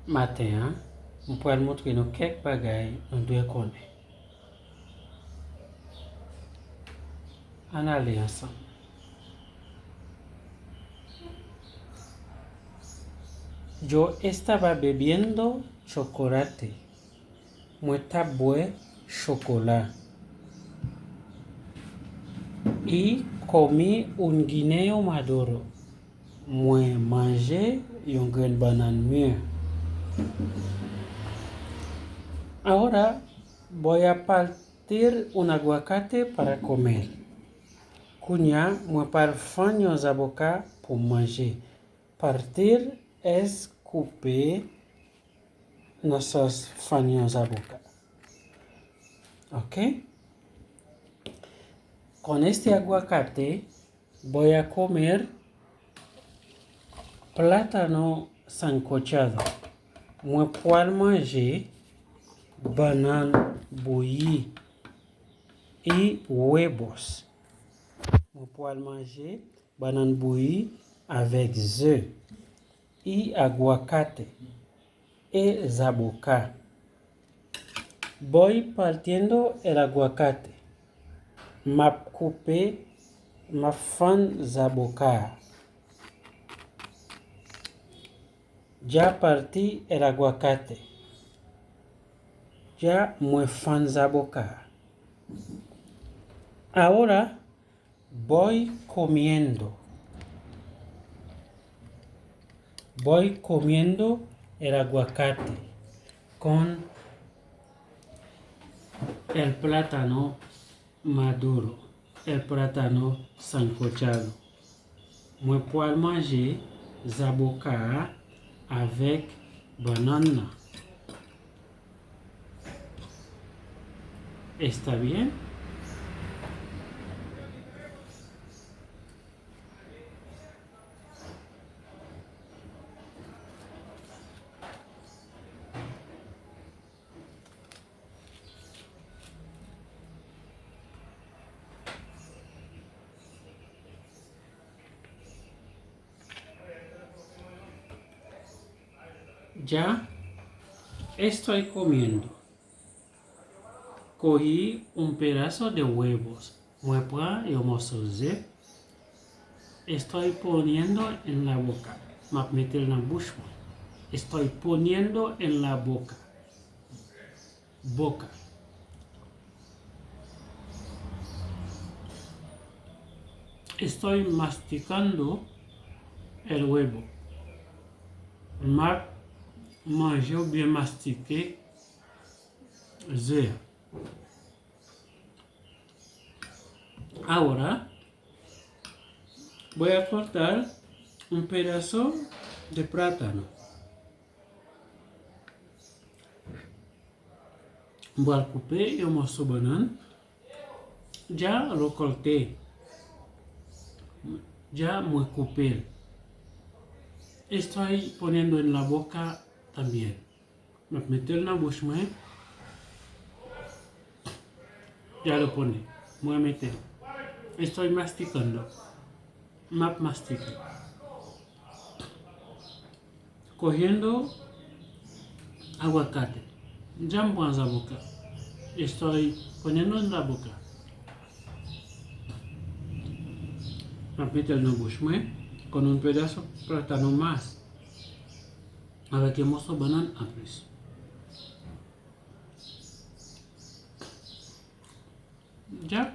matin, je vais montrer nous quelques bagailles nous devons connaître. On aller ensemble. Yo estaba bebiendo chocolate. Muerta bue chocolate. Y comí un guineo maduro. Moi mangé un gran banana mûr. Ahora voy a partir un aguacate para comer. Cuña, moi parfum os aboca pour manger. Partir es couper nuestros faños a boca. ¿Ok? Con este aguacate voy a comer plátano sancochado. Moi puedo manger banana bouillie y huevos. Moi puedo manger banana bouillie avec œufs y aguacate y zaboca. Voy partiendo el aguacate. Map coupé ma fan zaboca. Ya partí el aguacate. Ya muy fan zaboca. Ahora voy comiendo. Voy comiendo el aguacate con el plátano maduro, el plátano sancochado. Moi puedo manger zaboca avec banana. ¿Está bien? Ya estoy comiendo. Cogí un pedazo de huevos. Moi prends y morceau. Estoy poniendo en la boca. Me meter en la bouche. Estoy poniendo en la boca. Boca. Estoy masticando el huevo. Manger bien mastiqué. Ahora voy a cortar un pedazo de plátano. Voy a couper un morceau de banane. Ya lo corté. Ya me coupé. Estoy poniendo en la boca también. Me meter en la bouche. Ya lo pone. Voy a meter. Estoy masticando. Mastico. Cogiendo aguacate. Ya me pongo en la boca. Estoy poniendo en la boca. Me meto en la bouche con un pedazo de plátano más. Avec un morceau de banane en plus. Ya.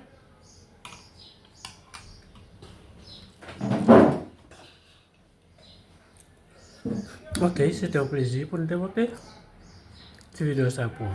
Ok, c'était un plaisir pour nous développer. Cette vidéo, ça pour